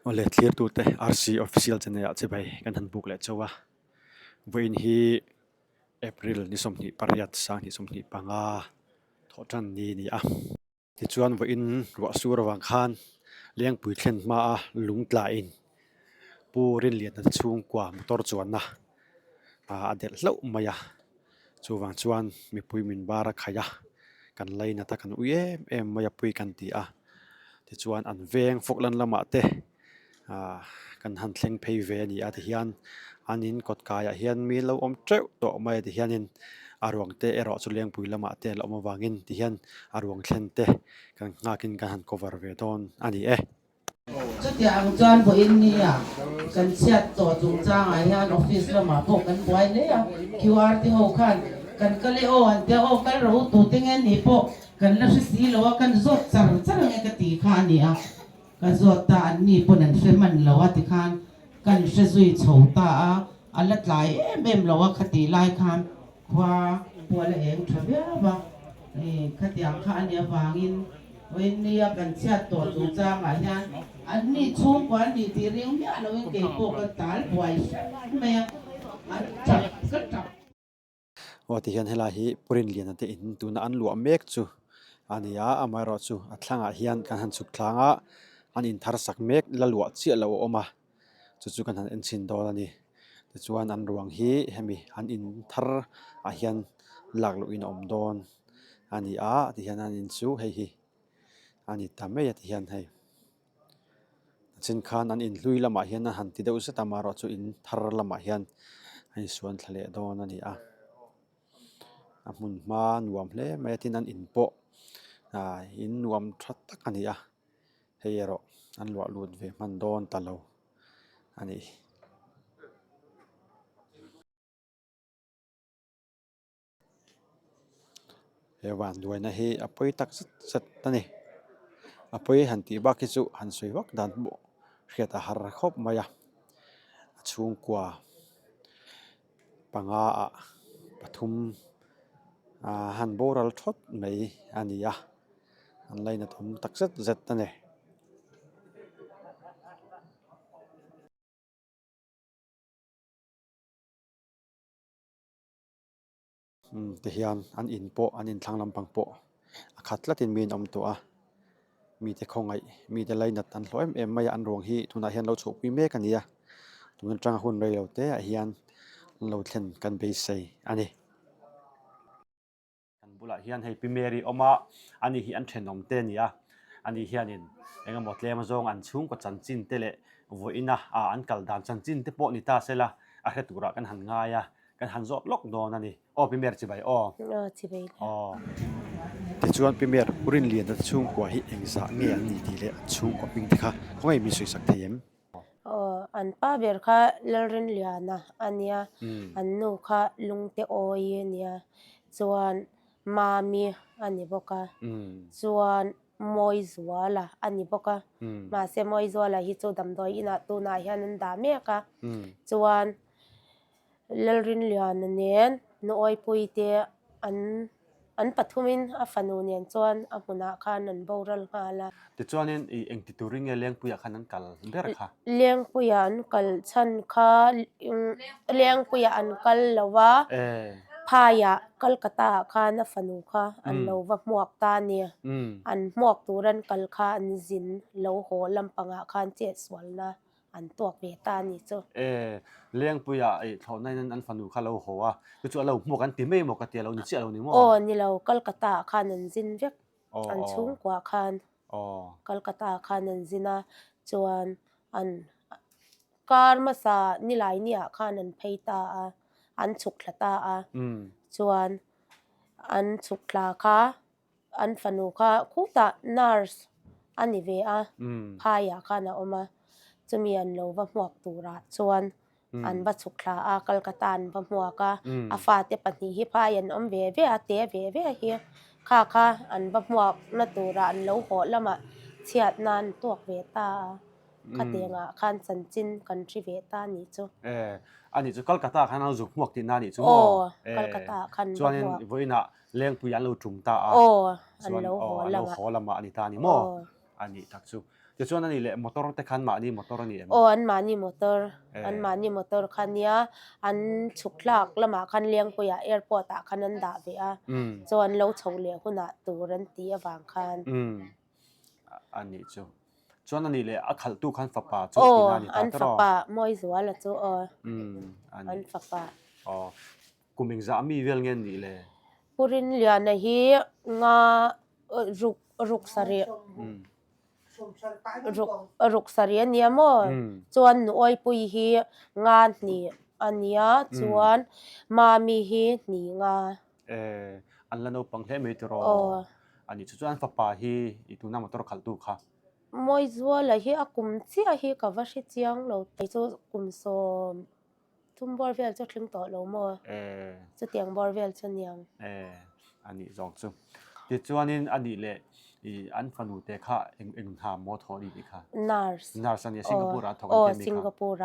Ole clear tu te RC official chane ya che bai kan han book le chowa voin hi April ni somni pariat sang ni somni panga thotan ni a ti chuan voin wa sur wang khan leng pui thlen ma a lungtla in purin lian na chung kwa motor chuan na adel hlo maya chuwang chuan mi pui min bara khaya kan leina ta kan uye em maya pui kan ti a ti chuan an veng foklan lama te kan han thleng phei ve ni a ti hian anin kot kaya hian mi lo om treu to mai ti hianin arwang te ero chu leng pui lama te lo ma wangin ti hian arwang thlen te kan ngakin kan han cover ve don aniก็เดี๋ยวจานพออินนี่อ่ะกันเชียดต่อจุงจ้างไอ้ฮะออฟฟิศละมาพวกกันไว้เนี่ย QR ที่เขาขันกันก็เลยอันเดียวกันรู้ตัวติงเงินนี่พวกกันแล้วสีแล้วกันจดจังไงก็ตีข้านี่อ่ะกันจดตาอันนี้ปนันเฟมันแล้วว่าตีข้านกันเสียโฉตาอันละหลายเอ็มแล้วว่าคดีลายข้ามว่าปัวละเองทวีบ้างคดีอังคารเนี่ยวางินวันนี้กันเชียดต่อจุงจ้างไอ้ฮะอันนี้ช่วงวันนี้ที่เรื่องนี้เราเก็บพวกกันตายบ่อยแม่จับก็จับว่าที่เห็นเฮลาฮีปรินเลียนนั่นเองตัวนั้นหลวมเมกจูอันนี้อามารอจูอัตลังเฮียนกันหันสุดทางอันอินทารสักเมกละหลวเสียละออกมาจู่ๆกันหันเอ็นชินโดนนี่แต่จวนอันรวงฮีเฮมีอันอินทารเฮียนหลักลุอินอมโดนอันนี้ที่เห็นอันอินซูเฮีอันนี้ทำไม่ที่เห็นให้สินค้าอันอินลุยละมาเฮียนหันที่เดือดตามารอจูอินทารละมาเฮียนให้ส่วนทะเลโดนอันนี้มุนมานวมเล่ไม่ที่นั่นอินโปอินนวมทัดตักอันนี้เฮียร์อันหลวดลุดเวมันโดนตะโลอันนี้เฮวันด้วยนะเฮอภัยตักสัตตันนี่อภัยหันตีบักกิจุหันสวยวักดันบุเขียดหารคบมายาช่วงกว่าปังปทุมหันโบราณทดไม่อันนี้อันไรนะทุมตักเสร็จนั่นเองที่เฮียนอันอินโปอันอินทางลำปังโปขัดละตินมีนอมตัวมีแต่คงไงมีแต่ไรนัดอันร้อยไม่อันรวงฮีทุนเฮียนเราโฉบวิเมกันนี่ทุนจังหุ่นเราเตะเฮียนเราเล่นกันไปใส่อันนี้บุละเฮียนให้พิเมรีออกมาอันนี้เฮียนเทนอมเตนี่อันนี้เฮียนินเองหมดเลยมาจงอันชุ่มกับจันจินเตะวัยนะอันกัลดานจันจินเตะโปนิตาเสละอาเหตุกุระกันหันง่ายกันหันจอดล็อกโดนนั่นนี่พิเมรจิบายจิบายแต่ชวนพิเมรอุรินเลียนนั่นชุ่มกว่าฮิเองสะเงียนนี่ดีเลยชุ่มกว่าปิงที่ค่ะเขาไม่มีสุยสักเทียมอันป้าเบิร์ค่ะลรินเลียนะอันเนี้ยอันนู้ค่ะลุงเตโอยเนี่ยส่วนมามีอันนี้บอกว่าส่วนมอยซัวล่ะอันนี้บอกว่ามาเสมอยซัวล่ะฮิโจดำดอยอินะตัวนายฮันนันดาเมกะส่วนลรินเลียนเนี่ยน้อยปุยเตอันปัทุมินฟันูเนี่ยส่วนมุนาค่ะนันบอรัลมาละแต่ส่วนนี้เองติดตัวริงเลี้ยงปุยขันนั้นกัลเรื่องค่ะเลี้ยงปุยอันกัลฉันค่ะเลี้ยงปุยอันกัลละว่าพายะกัลกตาค่ะนฟันูค่ะอันเราว่าหมวกตาเนี่ยอันหมวกตัวรันกัลค่ะอันจินเราโหลำปังค่ะเจ็ดส่วนนะอันตัวเวตานี่จ้ะเลี้ยงปุยเขาในนั้นอันฟันูค่ะเราโหคือจุเราหมวกกันตีไม่หมวกกันเตียเรานี่เชื่อเรานี่มั้งนี่เรากัลกตาค่ะนันจินเวกอันชุ่มกว่าค่ะกัลกตาค่ะนันจินะจวนอันการมาซานี่หลายเนี่ยค่ะนันเพยตาอันฉุกละตาจวนอันฉุกละค่ะอันฟันูค่ะคูตานาร์สอันนี้เวพายะค่ะนะออกมาจะมีอันเราว่าหมวกตูราจวนอันบัดฉุกละกัลกตานว่าหมวกฟาเตปนีฮิพายันเวเตเวเฮียค่ะอันว่าหมวกนาตูราอันเราโหละมาเชียดนานตัวเวตาคดีงะคันสันจินกันทริเวตานี่จ้ะอันนี้จะกัลกตาคันเราจุกหมวกตินนานี่จ้ะกัลกตาคันจวนวันน่ะเลี้ยงปุยอันเราจุ่มตาอันเราโหละมาอันนี้ตานี่มั้งอันนี้ทักษุ จะชวนอันนี้แหละมอเตอร์แต่คันมานี่มอเตอร์นี่ โออันมานี่มอเตอร์อันมานี่มอเตอร์คันเนี้ยอันฉุกลักละมาคันเลี้ยงปุยแอร์พอร์ตคันนั้นดาเวอะจวนเราชงเลี้ยงหุ่นตูรันตีวางคันอันนี้จูชวนอันนี้แหละคัลตูคันฝาป่าจูอันฝาป่ามอยสัวละจูอันฝาป่ากุมิงจะมีเวลเงินนี่เลยปุรินเลียนฮีงารุกสเรียรุกสเรียเนี่ยมั้งจวนออยปุยฮีงานนี่อันเนี้ยจวนมามีฮีนี่งาอันละโนปังเทไม่ตรออันนี้จวนฝาป่าฮีอีตุน่ามอเตอร์คัลตูค่ะมอยสัวละฮีอากุมเสียฮีกับว่าชิจียงเราไปจูกุมโซทุ่มบอลเวลจะคลึงต่อเรามั้งจะเตียงบอลเวลจะเนียงอันนี้จองจูที่จวนนี้อันนี้แหละอันฟันูเตค่ะเอ็งทำมอทอดีดีค่ะNARSอันนี้สิงคโปร์ทอกกันสิงคโปร์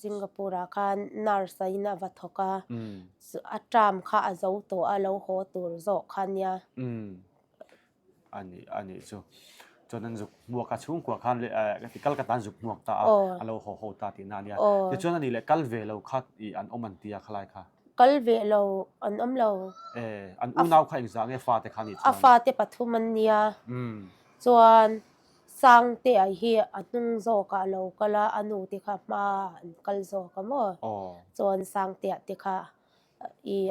สิงคโปร์ค่ะNARSอินาวัตทอกะอัตรามค่ะอาเจ้าตัวอาเราโหตัวโจคันเนี่ยอันนี้จูจนนั้นจุกหมวกกระชุ่มกว่าคันเลยที่กัลกัตันจุกหมวกตาอาเราโหตาที่นั่นเนี่ยที่จวนนั้นนี่แหละกัลเวเราคัดอันอมันเตียคลายค่ะกัลเวเราอันเราอันอุนาวใครอีกสังเกตฟ้าแต่คันนี้ฟ้าแต่ปัทุมันเนี่ยจวนสังเตอเฮียอันนุ่งโจกะเราก็ละอนุติค่ะมากัลโจกะมั้งจวนสังเตอติค่ะ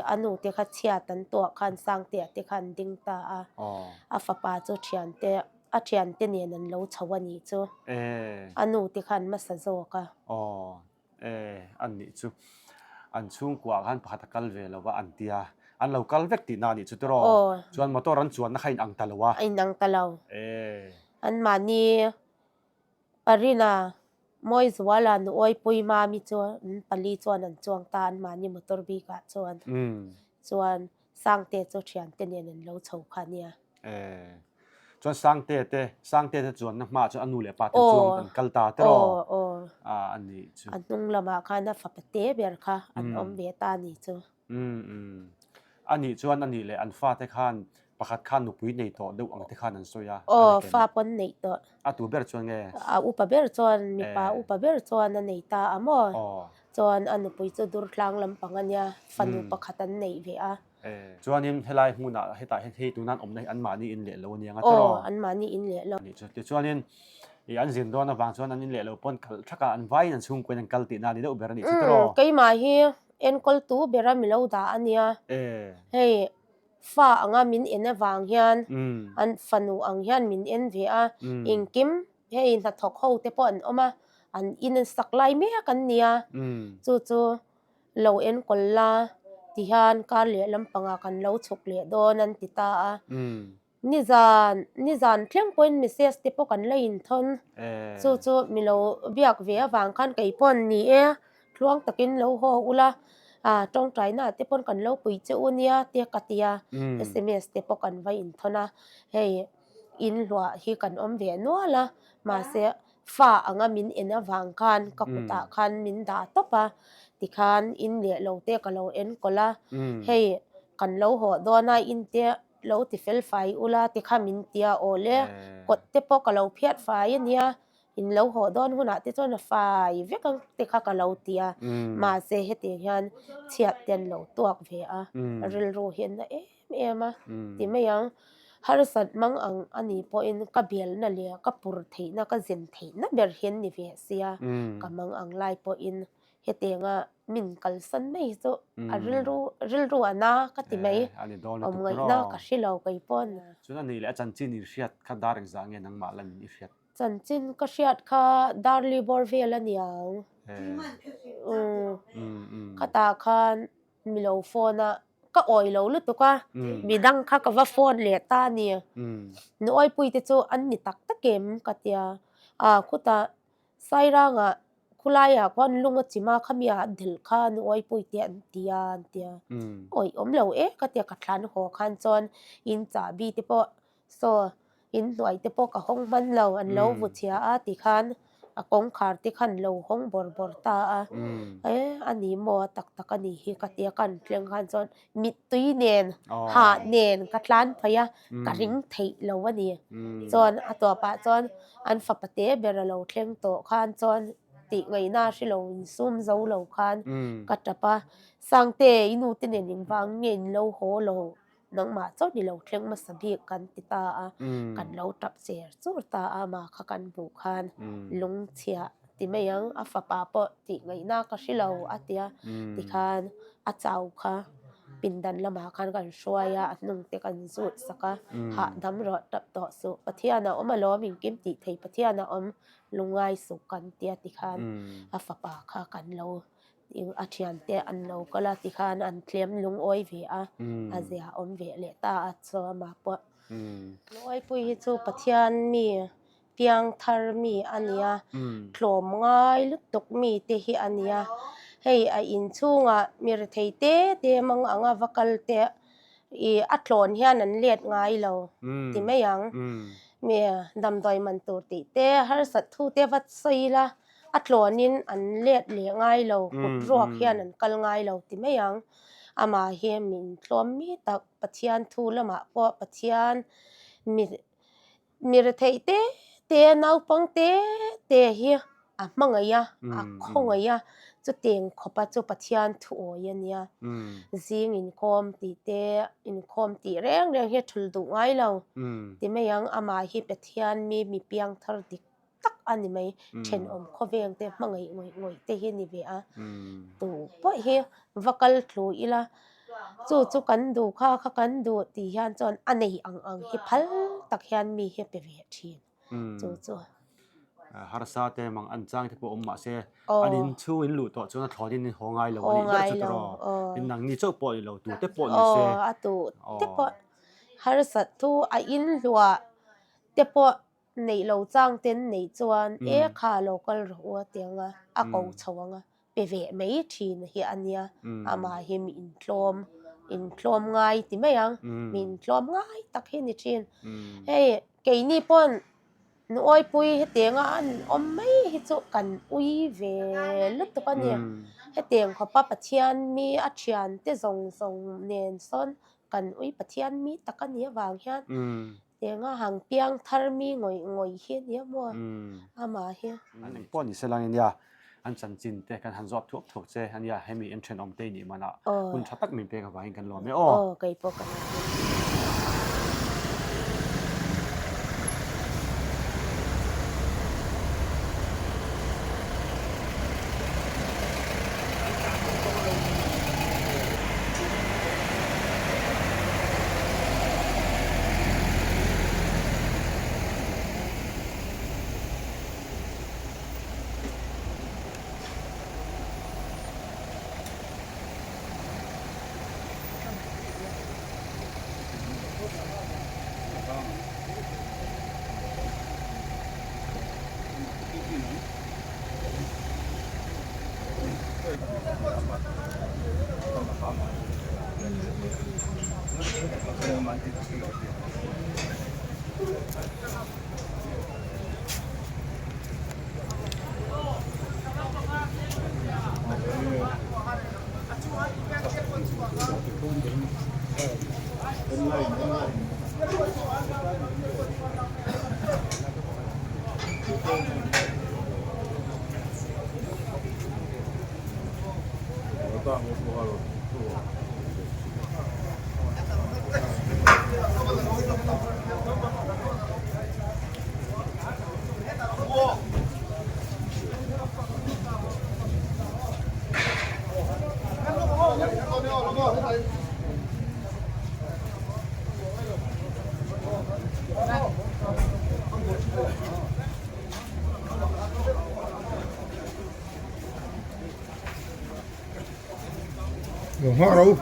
อนุติค่ะเชียตันตัวคันสังเตอติคันดิงตาฟ้าป่าจูเชียนเตอาเชียนเตเนี่ยนั่นเราชาวนี้จูอนุติคันมาสะโจกะอันนี้จูอันช่วงกว่าคันพัฒกัลเวลว่าอันเตียอันเรากัลเวกตินานี่จุดรอชวนมาตัวรันชวนนักให้อังตะลวะไอ้นังตะลาวอันมานี่ปรินามอยสวาลานออยปุยมามีจวนปลีจวนอันจวงตานมานี่มอเตอร์บีกะจวนสร้างเตจเชียนเตเนี่ยนั่นเราชาวคันเนี่ยจวนสร้างเตจวนนักมาจวนอนุเลปาตจวงตันกัลตาตรออันนี้อันนุ่งละมาคันนะฝับเตเบียร์ค่ะอันอมเวตานี่จูอันนี้จวนอันนี้เลยอันฟ้าเทคันประคัดคันนุปุยในต่อเดี๋ยวอังเทคันอันโซยาฟ้าปนในต่อตัวเบอร์จวนไงอุปเบอร์จวนมีป้าอุปเบอร์จวนนั่นในตาอ่ะมั้งจวนอันนุปุยจะดูร์คลังลำปังอันเนี้ยฟันอุปคัดอันในเวียจวนนี้ให้ไล่หูน่ะให้ตายให้ตัวนั้นอมในอันมานี่อินเละแล้วเนี่ยงั้นตลอดอันมานี่อินเละแล้วจวนนี้อันสินโดนบางส่วนอันนี้เละแล้วปนถ้าการอันไว้นั่นชุ่มกว่านังกัลตินานี่เดี๋ยวเบอร์นี่ตลอดใครมาเฮียเอ็นกัลตูเบอร์มิลาวดาอันเนี้ยเฮ้ยฟ้าอังมินเอ็นวางเฮียนอันฟันูอังเฮียนมินเอ็นเวียอิงกิมเฮ้ยนัดทอกเขาเตปอนออกมาอันอินสักไลเมียกันเนี่ยจู่เราเอ็นกอลลาที่ฮันการเลี้ยลำปังกันเราฉกเลี้ยโดนันติตานิจานเที่ยงปนมิเซสติปกันเลยอินทนจู่มีเราเบียกเวียวางกันไก่ปนนี่คล้องตะกินเราหัวอุลาตรงใจน่ะติปนกันเราปุยเจ้าเนี่ยเตียกัตยา SMS ติปกันไว้อินทนะเฮ้ยอินหลัวฮีกันอมเวียนัวละมาเสียฟ้าอังมินเอ็นวางกันกักุตาคันมินดาตบติคันอินเลี้ยเราเตะกับเราเอ็นก็ละเฮ้ยกันเราหัวดอนอินเตะเราติเฟลไฟอุลาติขามินเตียโอเล่กดเตะปกับเราเพียดไฟเนี่ยอินเราหัวดอนหุ่นติจนไฟเวกันติขากับเราเตียมาเสียเหตุยันเชียดเตียนเราตัวเวียริลโรเห็นนะมาติไม่ยังฮาร์สัดมังอันนี้พออินกับเบลนั่นเลยกับปุรเทนะกับเซนเทนะเบลเห็นนี่เวียเสียกับมังอังไลพออินเฮเตงะมินกัลสันไม่โซริลรูนะก็ติไม่เอาไงนะก็ชิลเอาไกปอนส่วนอันนี้แหละจันจินอิเชียดคัดดาริงสังเงนังมาลันอิเชียดจันจินก็เชียดค่ะดาร์ลีบอร์เวลันยังก็ตาคันมิโลโฟนะก็ออยเราลุตุกะมีดังค่ะกับว่าโฟนเลตาเนี่ยน้อยปุยติโจอันนี้ตักตะเกมกัตยาคุตาไซร่างคุลายควันลุงจิมาขมีดิลคานอ้อยปุยเตียนเตียอ้อยอมเหลวก็เตียกัดลันหัวคันจอนอินจ่าบีติปโซอินหน่วยติปกะห้องมันเหลวอันเหลวบุเชียติคัน akong kharti khan lo hong bor ta a ani mo tak ani hi ka tia kan tleng khan chon mit tui nen ha nen ka tlan phaya ka ring thei lo ani chon atwa pa chon an fa pate bera lo thleng to khan chon ti ngai na shi lo sum zo lo khan ka tapa sangte inu te nen ning wang nen lo ho lo nang ma chot ni lo thleng ma sabi kan ti ta a kan lo tap cher chur ta a ma kha kan bu khan lung chia ti me yang a fa pa po ti ngai na ka shi lo atia ti khan a chau kha pindan lama khan kan shwaya nung te kan zut saka ha dam ro tap to su pathiana om lo min kim ti thei pathiana om lungai su kan tia ti khan a fa pa kha kan lo a thian te an lo kala ti khan an thlem lung oi ve a azia om ve le ta a cho ma po loi pui hi chu pathian mi piang thar mi ania thlom ngai lut tok mi te hi ania hei a in chunga mir thei te mang anga vakal te I atlon hian an let ngai lo ti me yang me dam doi man tur ti te har sat thu te wat soila atlonin an let le ngai lo kut ruak hian an kal ngai lo ti me yang ama he min tlom mi tak pathian thu lama po pathian mir thei te nau pang te hi a mangaya a khongaya chu teng khopa chu pathian thu oyania zing in khom ti te in khom ti reng he thul du ngai lo ti me yang ama hi pathian mi piang thar dik tak ani mai then om khoveng te mangai ngoi te hi ni ve a tu po hi vakal thlu ila chu kan du kha kan du ti hian chon anei ang hi phal tak hian mi he pe ve thin chu harsa te mang an chang te po ma se anin chu in lu to chuna thorin in hongai lo ani da chu tro in nang ni chau po lo tu te po ni se a tu te po harsa thu a in lua te po nei lo chang ten nei chuan e kha local ro tianga a ko chawanga pe ve mei thin hi ania ama him in tlom ngai ti me yang min tlom ngai tak hi ni thin hey ke ni pon nu oi pui he tenga an om mai hi chu kan ui ve lut to pani he teng kho pa pathian mi a thian te zong nen son kan ui pathian mi takani wang hian tenga hang piang thar mi ngoi hi ni mo ama hi an pon ni selang india an chan chin te kan han job thuk che an ya hemi entren om te ni mana kun thatak min pe ka wa hin kan lo me kai po kan Ngõ đâu?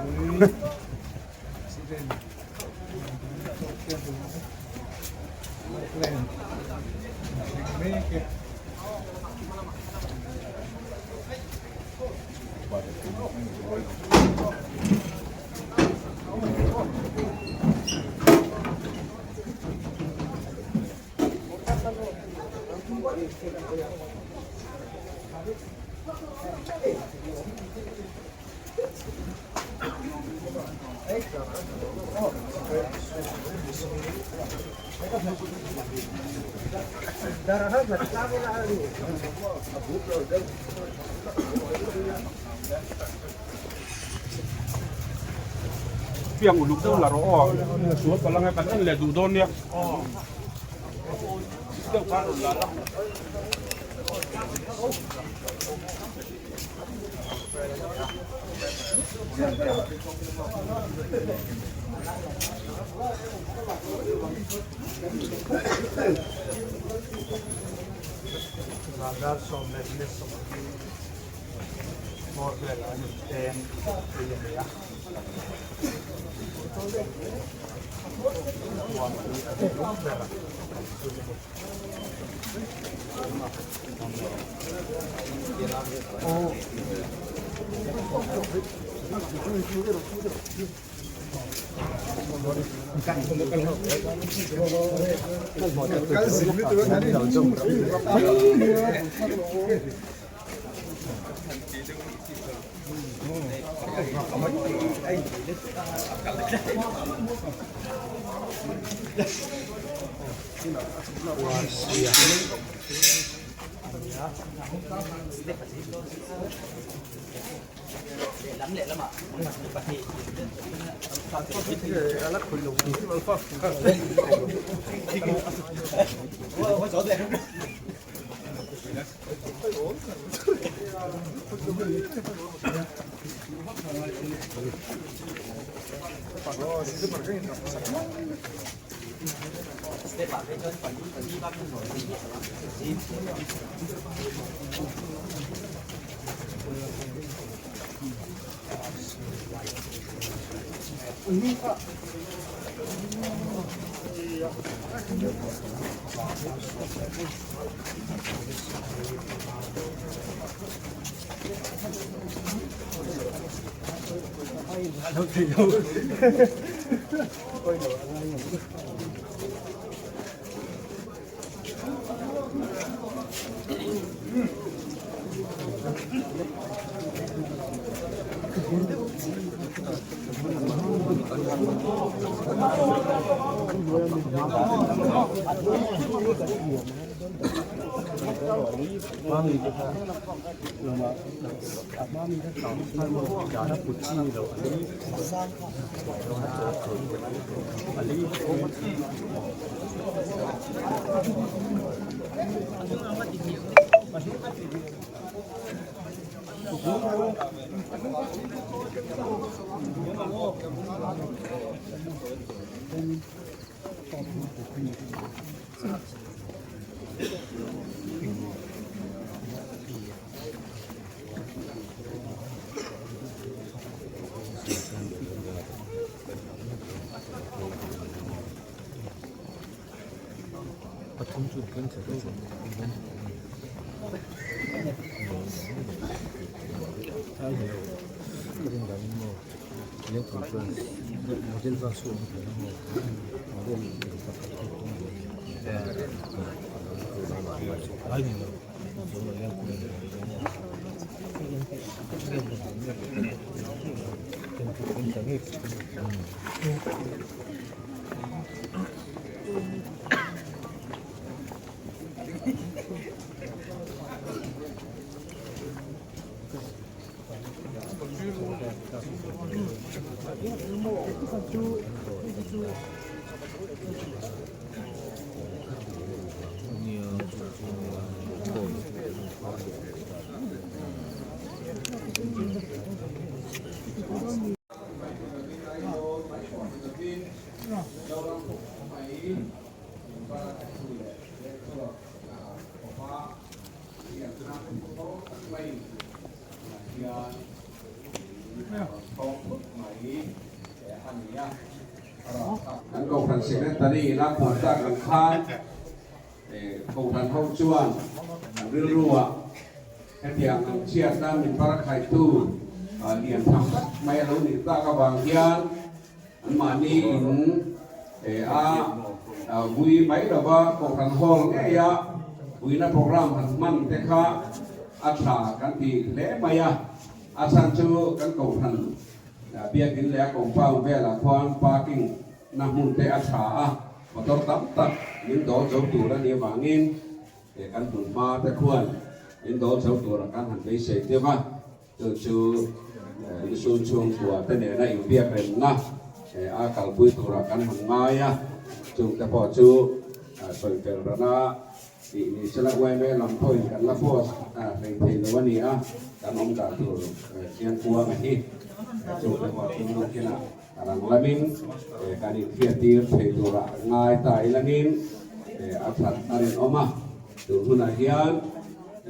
piang uluk tu la ro suat palang kan le du don ya tu kan la la Radar som medlem som får välja en ja. Anh cầu thần secretary là phụ ta cần khăn cầu thần hậu chuan rư rùa cái tiếng chia ra mình para khai tu liền thăm may lâu đi ta các bạn hiền mà đi vui mấy đó ba cầu thần hậu nghe ya vui na program thần man thế khá thả cái thì lẽ mày san chu cái cầu thần เบียกินแล้วของฟ้าเวลาควานปากิ้งน้ำมุนเตอาชาบ่ต้องตับยินโดเจ้าตัวละเนี่ยวางินกันปุ่นมาตะควรยินโดเจ้าตัวละกันหันไปเสกเดียวมาจูสูนช่วงตัวแต่เนี่ยได้อยู่เบียเป็นนะอากาศปุยตัวละกันหันมาจุงแต่พอจูสวยเกินแล้วนะนี่ฉลาดไว้แม่ลำพ้อยกันละพอเพลงวันนี้กันน้องกาตัวเชียงกัวไงที่จูแต่พอจูที่น่ะรังละมินการอินเทียตีเพลงตัวละง่ายตายละมินอัศจรรย์ออกมาดูหุ่นอาเฮียน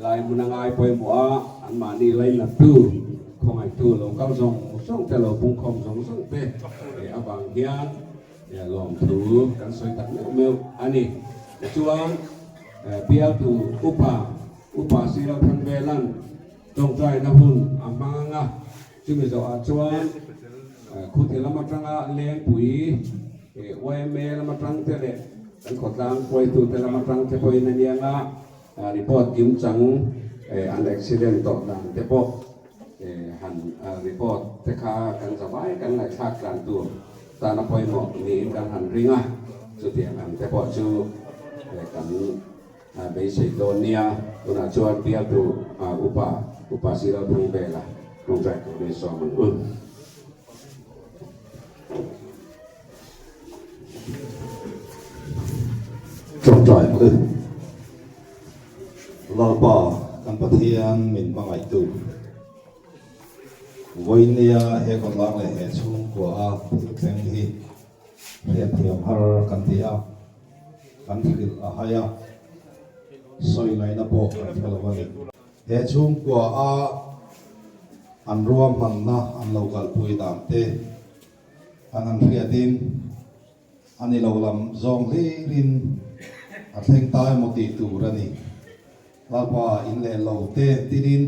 ลายมุนง่ายไปหมัวอันมานี่เลยหลับตู้คงไอ้ตู้ลงเข้าส่งแต่เราปุ่งคอมส่งเป้บางเฮียนลองถูกันสวยตัดเมื่ออันนี้ช่วงเปียตูอุปาศิลพันเวลันตรงใจนะหุ่นอัมมังอ่ะจึงมีจะช่วงคุณเทลมาตรังเลี้ยงปุ๋ยวัยเมลมาตรังเทเลกันขดล้างป่วยตูเทลมาตรังเทป่วยนั่นยังรีพอร์ตยิ้มจังอันเอ็กซิเดนต์ต่อดังเทปหันรีพอร์ตเทคากันสบายกันไหลชาการตัวตาหน้าป่วยหมอกนี้กันหันริงสุดที่อันเทปจูกันเบสิโดเนียตัวน่าชวนเปียตูอุปาศิลพันเวลาลงใจตัวเบสอมันจงใจมือเราป่ากันปะเทียนมินบางไอตูวันนี้เฮกันลังเลยเฮชุ่มกว่าเพียงที่เรียนเทียมฮาร์กันที่กันที่หายสวยไงนะโบกันที่เราวันนี้เฮชุ่มกว่าอันรวมหันนะอันเรากัลปุยตามเตอันเรียดินอันนี้เราลำจงเฮรินอันเล่งตายหมดตีตูรันี่ลาป่าอินเลเราเตติดิน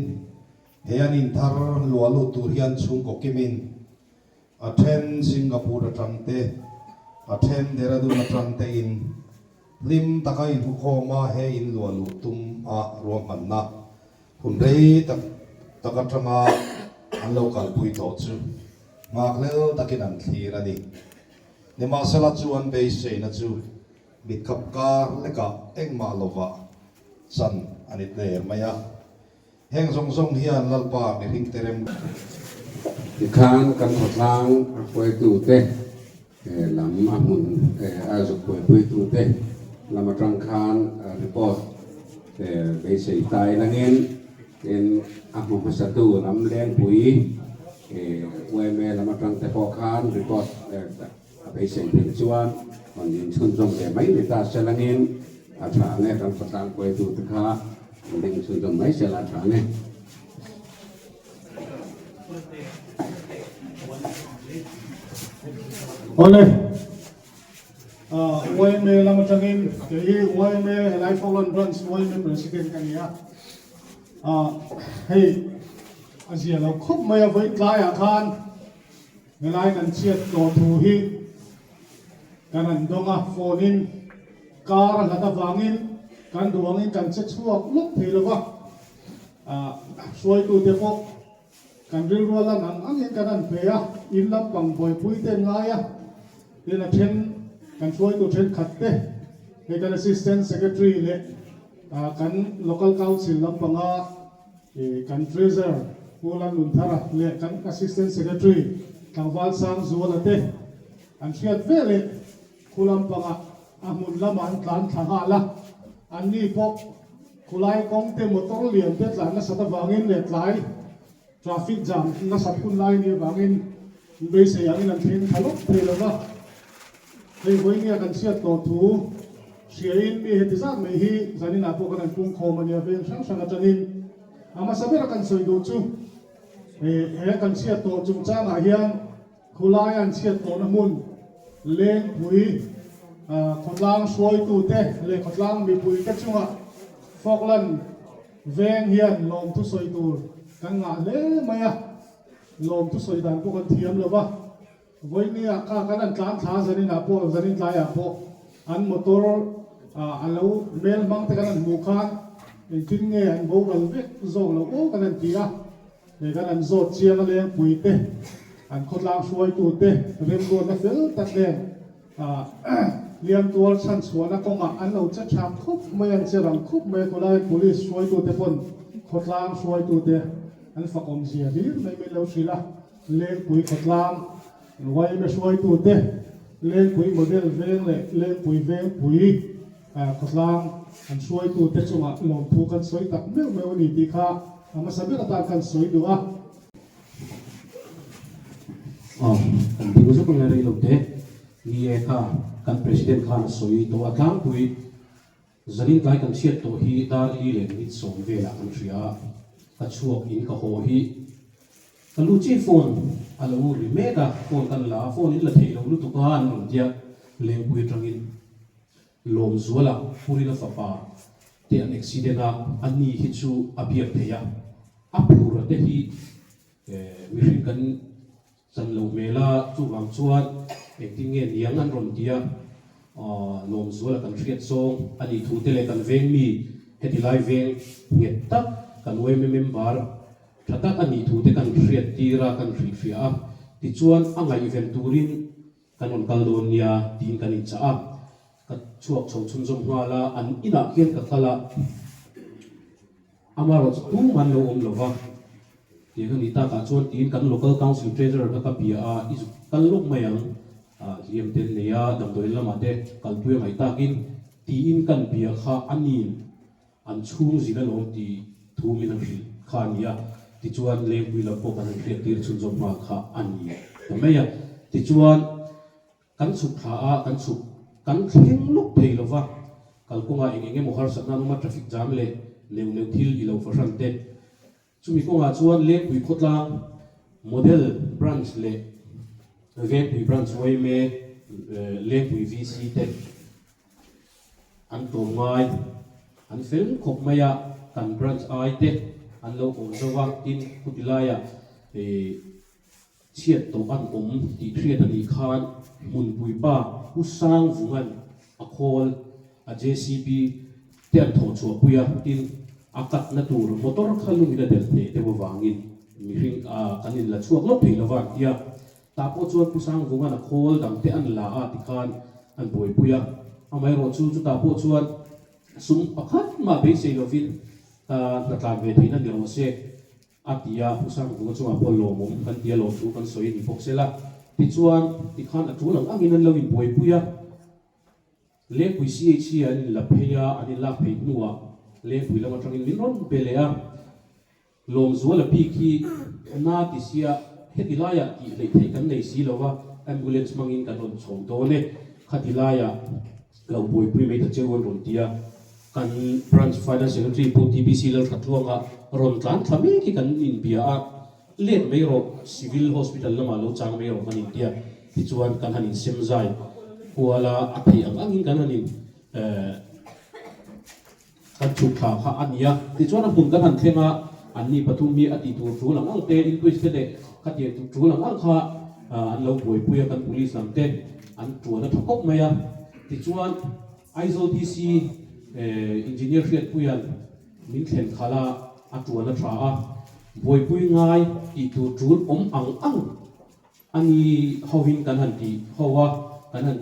เฮียนินทาร์ลัวลุตูเฮียนชุงกกิมินอันเทนสิงคโปร์ตรังเตอันเทนเดรดูนตรังเตอินลิมตะกัยหุโคมาเฮอินลัวลุตุมรวมมันนะคุณเรย์ตะกัตมาอันเรากัลปุยโตจูมากเลวตะกินันทีรันี่เนี่ยมาสลัดจวนเบสเซนะจูบิดขับการเล็กเอ็งมาลวะสันอันนี้เลยมายาแห่งทรงเฮียนลลปาในริงเตเรมอีกครั้งกันขดล้างป่วยตูเต้ลำมาหุ่นอาสุป่วยตูเต้ลำมาตรังคานรีพอร์ตเบสิตายละเงินเป็นอาหารสัตว์ลำเลี้ยงปุ๋ยวัยเมลำมาตรังแต่พอคานรีพอร์ตไปเสียงเป็นชวนมันยินชนจงแต่ไม่ได้ตาเสลังินอาชาเนี่ยทำสตางค์ไปดูตะขาเด้งชนจงไม่เสลัดชาเนี่ยโอ้เลยวัยเมลำจังอินเดี๋ยววัยเมไลฟ์ฟอลลอนบรันส์วัยเมประธานกันเนี่ยให้อาเซียเราคุบไม่เอาไว้กลายอาคารเวลากันเชียดตัวทูฮีกันนั่นดงโฟนินการหัตถวางินกันดวงอินกันเช็ดชั่วลุกทีละวะช่วยตัวเด็กกันเรื่องว่านั่นอันนี้กันนั่นเพียอินลับปังป่วยพุยเต็มง่ายเดี๋ยวเช่นกันช่วยตัวเช่นขัดเตะในการ assistant secretary เลยกัน local council ลับปังกัน treasurer ผู้ลังนุนทาระเลยกัน assistant secretary กันวาลซังซัวละเตะอันเชียดเวเลยคุลัมปังมุนละมันการทหารละอันนี้พวกคุไลกองเต็มมอเตอร์เลียนเต็มหลังนักสัตว์วางินเล็ดไหลtraffic jam นักสัตว์คุณไล่เนี่ยวางินเบสอย่างนี้นั่นเองทะลุเทเลวะในวันนี้กันเชียดตัวทูเชียอินมีเหตุการณ์ไม่ฮีจันนี่นับพวกกันปุ่งโคมันเนี่ยเป็นช่างจันนินอามาสับเปกันสวยดูจูกันเชียดตัวจุงจ้างอาเฮียนคุไลอันเชียดตัวน้ำมุนเล่นปุ๋ยขดล้างช่วยตูเตะเลยขดล้างมีปุ๋ยกระชุ่มฟอกลันเวงเฮียนลมทุสวยตูกันงาเล่ไหมลมทุสวยดันพวกกันเทียมเลยวะวันนี้ข้ากันนั่นการท้าจันนี่นะพวกจันนี่ใจพวกอันมอเตอร์อันเราเมลบังแต่กันนั่นบุคคลจริงเงี้ยอันโบกันเวกโซ่เราโอ้กันนั่นกี่เลยกันนั่นโซ่เชียงเลี้ยงปุ๋ยเตะ อันคนลางช่วยตูเตเรียนรู้นักเรียนตัดเรียนเรียนตัวชั้นสวนนักกงอันเราจะทำคุบเมื่อเจริญคุบเมื่อคนได้ผู้ลิช่วยตูเตปนคนลางช่วยตูเตอันฝักอมเสียดีไม่เราสิละเลี้ยงปุ๋ยคนลางไว้ไม่ช่วยตูเตเลี้ยงปุ๋ยโมเดลเวงเลยเลี้ยงปุ๋ยเวงปุ๋ยคนลางอันช่วยตูเตจังหวะลงทุกกันสวยตักเมื่อวันนี้ดีค่ะมาสัมผัสกันสวยดูอ่ะผมรู้สึกว่าอะไรลูกเด็กนี่ค่ะการประธานการสวยตัวกลางปุยจะนี่ได้กันเชียดตัวฮีดาลีเลนิดส่งเวลาอันเชียกัช่วงอินกับโฮฮีกันรู้จีโฟนอะไรวูริเมดาโฟนกันลาโฟนนี่ละเทเรารู้ตัวกันหนึ่งเดียเลี้ยงปุยตรงนี้ลมซัวละปุรินาฟ้าป่าเตียนอุบิเหตุอันนี้ฮิตชูอภิเษกอัปปุระเดฮีมีริกันสันโลเมล่าจู่วางชวนเอกที่เงี้ยยังอันรอนเดียลมซัวละกันเรียดซงอันนี้ทูเตเลกันเวงมีเฮติไลเวงเงียตักกันเวมเมมบาร์ถ้าตักอันนี้ทูเตกันเรียดตีรากันรีฟิอาที่ชวนอังไงอีเวนตูรินกันวันกัลโดเนียทีนกันอินจ้าก็ช่วงชงชุนจงหัวละอันอินาเกียนกับตละอามารถตู้มันโลอมโลวะเดี๋ยวนี้ตาการชวนทีนกัน local council treasurer กับปีอาอิสุกันลูกไม่ยังเรียมเต็นเนียดังโดยละมาเดกันเพื่อไม่ตากินทีนกันปีอาข้าอันนี้อันชุ่มจีนลงทีทูมินังริข้านี้ที่ชวนเลี้ยงวิลาโปกันเรียกทีชุนจงมาข้าอันนี้แต่ไม่ยังที่ชวนกันสุขากันสุกันเข่งลุกเพลย์ละวะกันคงเองมหาสัตว์นั้นมาทราฟิกจามเลยเลี้ยงทิลอีลาวฟังเตชุมีคงชวนเลี้ยงวิคตลางโมเดลบรันช์เลยเลี้ยงวิบรันช์ไว้เมเลี้ยงวิวีซีเตอันตัวง่ายอันฟิลขบมายากันบรันช์ไอเตอันเราองค์สว่างอินพุทธิลายะเชียดตัวอันที่เครียดอันนี้ขานมุนปุยป้าผู้สร้างฝุ่นอโคลJCB เตียนถอดชัวปุยอินอากัดนัตูรมอเตอร์ขันลุงเดเดลเตวางอินมีริงกันอินละชัวลบเพลวางยาตาพูดชวนผู้สร้างฝุ่นอโคลดังเตอันลาติคานอันปุยปุยอาไม่รอชูจุตาพูดชวนสุ่มอาคัดมาเบสเซลวินนักการเวทีนั่นเดียวเสอาทิยาผู้สร้างฝุ่นชวนพอลมุมกันเดียลทุกันสวยดีพกเสละที่ชวนที่ขานอัตุหลังอันนี้นั่นเราอินปุยปุยเลี้ยงปุยซีเชียนี่ละเพยาอันนี้ละเพยนัวเลี้ยงปุยละมันทำมินร้อนเปเลยลมซัวละพีคีนาติเสียเฮติลายะที่เลยเทกันในสีละว่าแอมบูเลนส์มังอินกันรถส่งตัวเนี่ยขัดติลายะเราปุยไม่ตัดเจ้าวันรถเดียกัน branch finance secretary พูด TBC แล้วขัดท่วงอ่ะรถการทำให้ที่กันอินเบียเลี้ยงไม่รอ civil hospital ละมาเราจ้างไม่รอกันอินเดียที่ชวนกันหันอินเซมใจหัวละอภิอังอินกันนี่กันฉุกขาข้าอันนี้ที่ชวนนั้นผมกันหันเทมาอันนี้ปฐุมมีอดีตตัวหลังอังเตอินคุยกันเด็กขัดเดียตัวหลังอังข้าอันเราป่วยปุยกัน police หลังเตอันตัวนั้นทั้งกบไม่ยที่ชวน ISOTC engineer เรียนปุยันมินเข็นขาลาอันตัวนั้นทราป่วยปุยง่ายที่ตัวจูนอังอันนี้เขาวินกันหันที่เขาว่ากันนั้น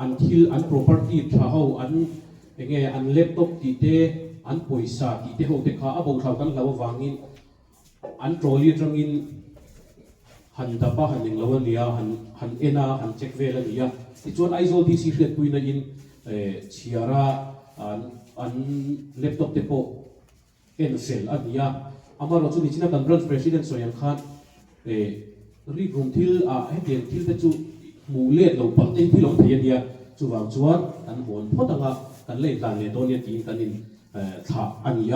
อันทิลอัน property ถ้าเขาอันยังไงอัน laptop ที่เตอันปอยซาที่เตเขาเตข้าเอาเขากันเราวางอินอัน trolley ตรงอินหันดับหันยังเราเนี่ยหันเอ็นาหันเช็คเวลเนี่ยที่ชวนไอโซที่สิเรียกปุยนั่นอินเชียร่าอัน laptop เตโปเอ็นเซลอันเนี่ยอามาเราชุนิชินักการ branch president ส่วนยังขาดรีกรุงทิลให้เปลี่ยนทิลแต่จู่มูเล่เราปักเองที่หลงเทียนเนี่ยจู่วางชวนกันหัวพอตั้งกันเล่นกันเนี่ยตัวเนี่ยทีกันนินถ้าอันนี้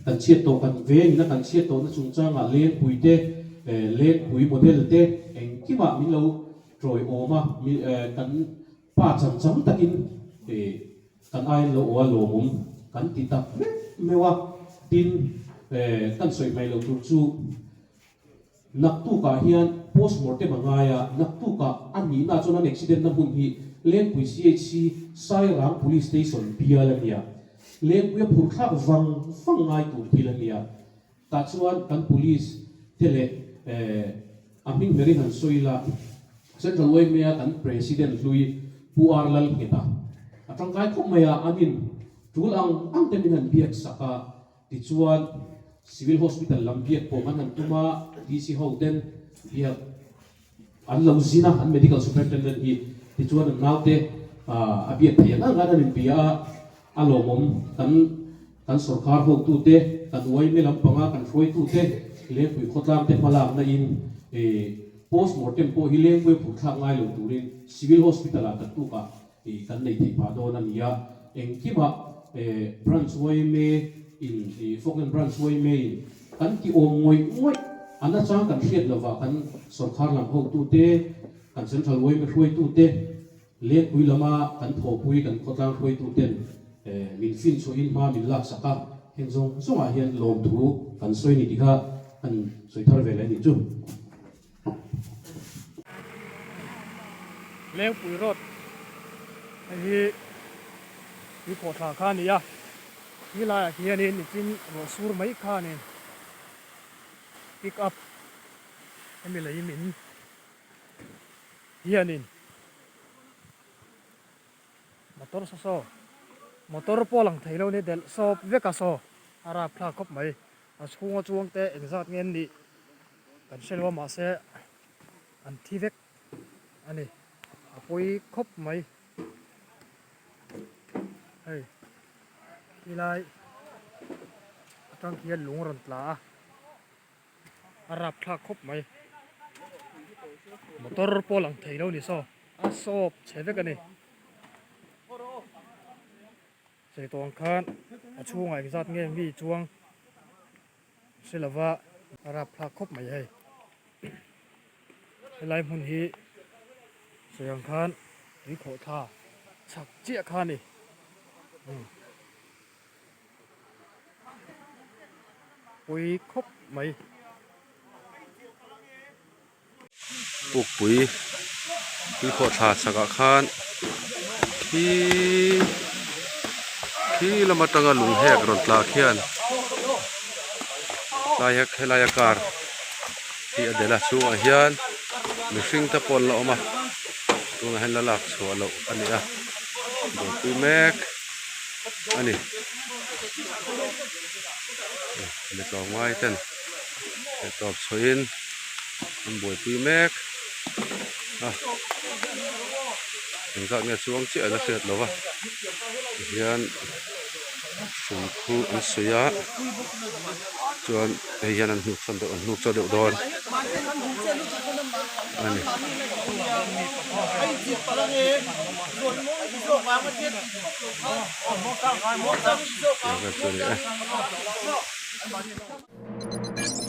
กันเชียร์โตกันเวงนะกันเชียร์โตนั่นจุงจ้างเล่นปุยเตเล่นปุยโมเดลเตเองที่ว่ามีเราโรยโอมามีกันป้าจังตะกินกันไอเราโอโลมุมกันติดตับไม่ว่าดินกันสวยไม่เราจู่นักตู้กาเฮียน post mortem ง่ายนักตู้กาอันนี้น่าจะนั่น accident นั่นหุ่นที่เลี้ยงปุย CHC ไซรัง police station เบียร์ละเนี่ยเลี้ยงปุยผูกขาฟังง่ายตัวที่ละเนี่ยตัดส่วนกัน police เทเล amin meri han soila central way me kan president lui puar lal kita atang kai khop maya amin tul ang temin han biak saka ti chuan civil hospital lam biak po man han tuma dc hoden biak an lo zina an medical superintendent hi ti chuan an naute abiak thia na ganan pia alomom kan sarkar ho tu te kan wai me lam panga kan roi tu te le pui khotlam te malam na in post mortem po hileng we pu thak ngai lo turin civil hospital a tu ka kan nei thei pa do na nia engkiba branch wai me in foken branch wai me kan ki om ngoi ana chang kan riat lova kan sarkar lam ho tu te kan central wai me roi tu te le pui lama kan tho pui kan khotlam roi tu ten min fin so in ma min lak saka hengzong songa hian lom thu kan soi ni dikha kan soi thar vele ni chu leng pui rot hi ko tha kha ni ya hi la hian in tin ro sur mai kha ni pick up emi lai min hian in motor polang thailo ni del so veka so ara phla khop mai a chunga chuang te exat ngen ni kan selwa ma se an thivek ani apoi khop mai hei ilai atang hian lungran tla ara phla khop mai motor polang thailo ni so a sop chevek ani sei tong khan a chunga exat nge mi chuang selava ara phla khop mai hei helai mun hi seyang khan ri kho tha chak chia khan ni pui khop mai puk pui ri kho tha chaka khan khi lama tanga lung hek ron tla khian layak helayakar ti adela chunga hian mihring ta pon la oma tunga hen la lak chho lo ani a do pi mek ani le to ngai ten le to choin an boi pi mekถึงก็เนี่ยช่วงเชื่อจะเสียดหรอวะเฮียนสุนคูอันสุยะจวนเฮียนอันหุกสันโดนหุกจะเดือดร้อนอันนี้อย่างนั้นตัวนี้